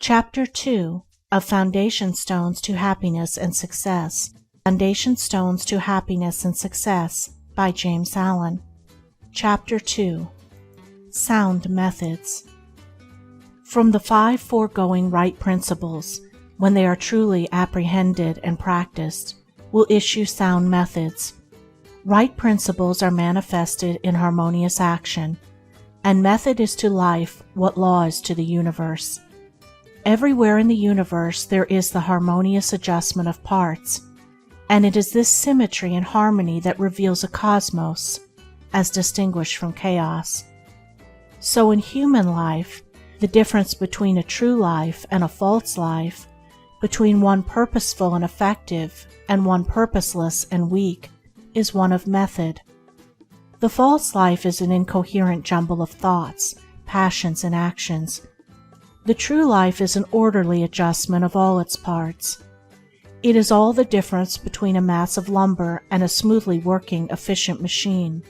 Chapter 2 of Foundation Stones to Happiness and Success. Foundation Stones to Happiness and Success by James Allen. Chapter 2 Sound Methods. From the 5 foregoing right principles, when they are truly apprehended and practiced, will issue sound methods. Right principles are manifested in harmonious action, and method is to life what law is to the universe. Everywhere in the universe there is the harmonious adjustment of parts, and it is this symmetry and harmony that reveals a cosmos, as distinguished from chaos. So in human life, the difference between a true life and a false life, between one purposeful and effective and one purposeless and weak, is one of method. The false life is an incoherent jumble of thoughts, passions, and actions. The true life is an orderly adjustment of all its parts. It is all the difference between a mass of lumber and a smoothly working, efficient machine.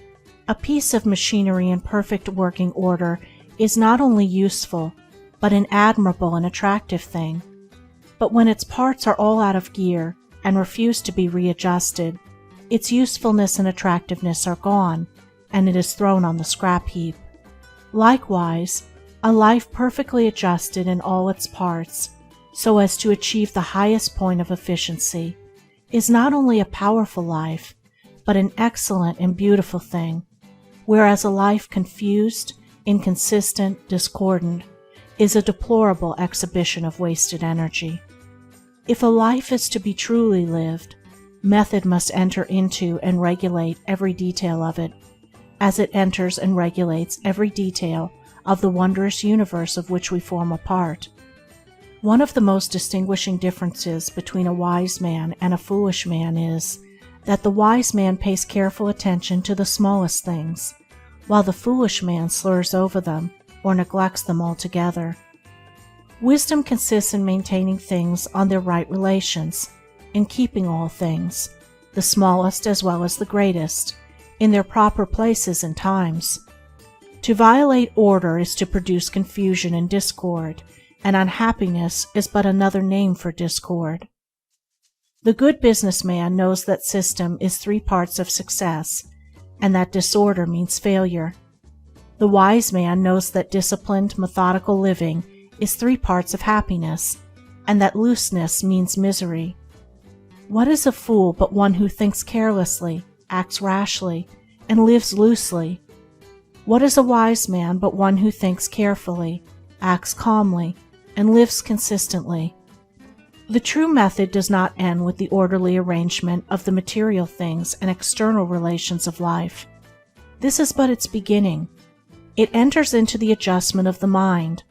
A piece of machinery in perfect working order is not only useful, but an admirable and attractive thing. But when its parts are all out of gear and refuse to be readjusted, its usefulness and attractiveness are gone, and it is thrown on the scrap heap. Likewise, a life perfectly adjusted in all its parts, so as to achieve the highest point of efficiency, is not only a powerful life, but an excellent and beautiful thing, whereas a life confused, inconsistent, discordant, is a deplorable exhibition of wasted energy. If a life is to be truly lived, method must enter into and regulate every detail of it, as it enters and regulates every detail of the wondrous universe of which we form a part. One of the most distinguishing differences between a wise man and a foolish man is that the wise man pays careful attention to the smallest things, while the foolish man slurs over them or neglects them altogether. Wisdom consists in maintaining things on their right relations, in keeping all things, the smallest as well as the greatest, in their proper places and times. To violate order is to produce confusion and discord, and unhappiness is but another name for discord. The good businessman knows that system is 3 parts of success, and that disorder means failure. The wise man knows that disciplined, methodical living is 3 parts of happiness, and that looseness means misery. What is a fool but one who thinks carelessly, acts rashly, and lives loosely? What is a wise man but one who thinks carefully, acts calmly, and lives consistently? The true method does not end with the orderly arrangement of the material things and external relations of life. This is but its beginning. It enters into the adjustment of the mind,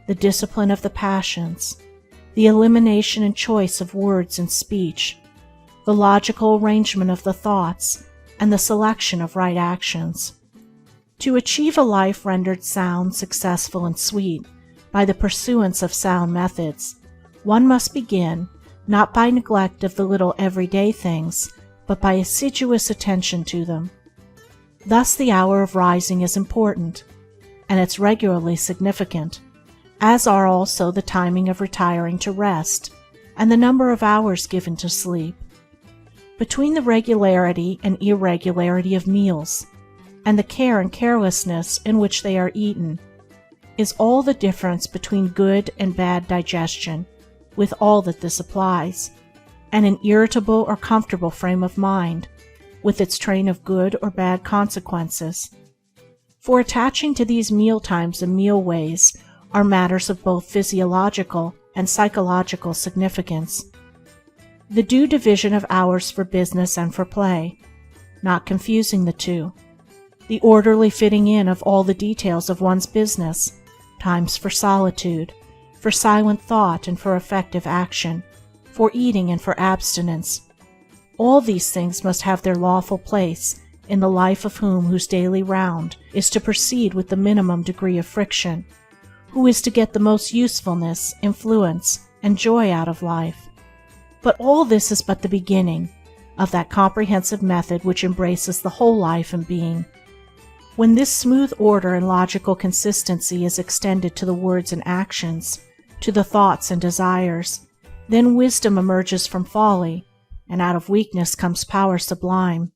the discipline of the passions, the elimination and choice of words and speech, the logical arrangement of the thoughts, and the selection of right actions. To achieve a life rendered sound, successful, and sweet by the pursuance of sound methods, one must begin not by neglect of the little everyday things, but by assiduous attention to them. Thus the hour of rising is important, and it's regularly significant, as are also the timing of retiring to rest, and the number of hours given to sleep. Between the regularity and irregularity of meals, and the care and carelessness in which they are eaten, is all the difference between good and bad digestion, with all that this applies, and an irritable or comfortable frame of mind, with its train of good or bad consequences. For attaching to these meal times and meal ways are matters of both physiological and psychological significance. The due division of hours for business and for play, not confusing the two. The orderly fitting in of all the details of one's business, times for solitude, for silent thought and for effective action, for eating and for abstinence. All these things must have their lawful place in the life of whose daily round is to proceed with the minimum degree of friction, who is to get the most usefulness, influence, and joy out of life. But all this is but the beginning of that comprehensive method which embraces the whole life and being. When this smooth order and logical consistency is extended to the words and actions, to the thoughts and desires. Then wisdom emerges from folly, and out of weakness comes power sublime.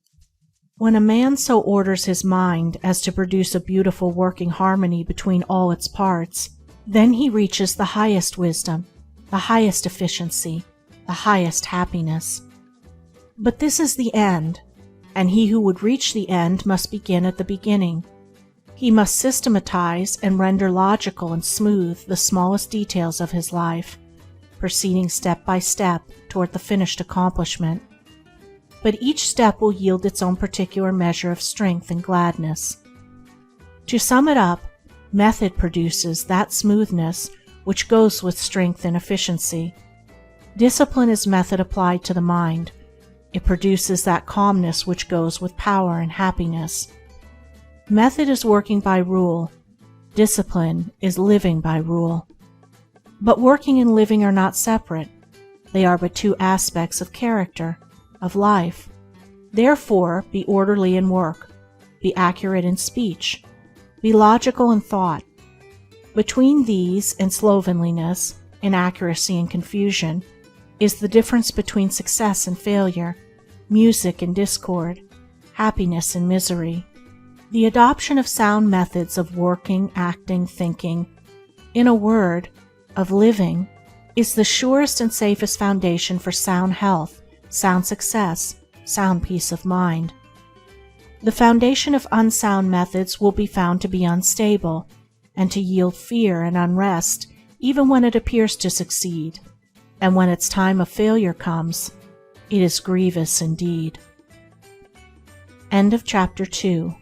When a man so orders his mind as to produce a beautiful working harmony between all its parts, then he reaches the highest wisdom, the highest efficiency, the highest happiness. But this is the end, and he who would reach the end must begin at the beginning. He must systematize and render logical and smooth the smallest details of his life, proceeding step by step toward the finished accomplishment. But each step will yield its own particular measure of strength and gladness. To sum it up, method produces that smoothness which goes with strength and efficiency. Discipline is method applied to the mind. It produces that calmness which goes with power and happiness. Method is working by rule. Discipline is living by rule. But working and living are not separate. They are but two aspects of character, of life. Therefore, be orderly in work, be accurate in speech, be logical in thought. Between these and slovenliness, inaccuracy and confusion, is the difference between success and failure, music and discord, happiness and misery. The adoption of sound methods of working, acting, thinking, in a word, of living, is the surest and safest foundation for sound health, sound success, sound peace of mind. The foundation of unsound methods will be found to be unstable, and to yield fear and unrest even when it appears to succeed, and when its time of failure comes, it is grievous indeed. End of Chapter 2.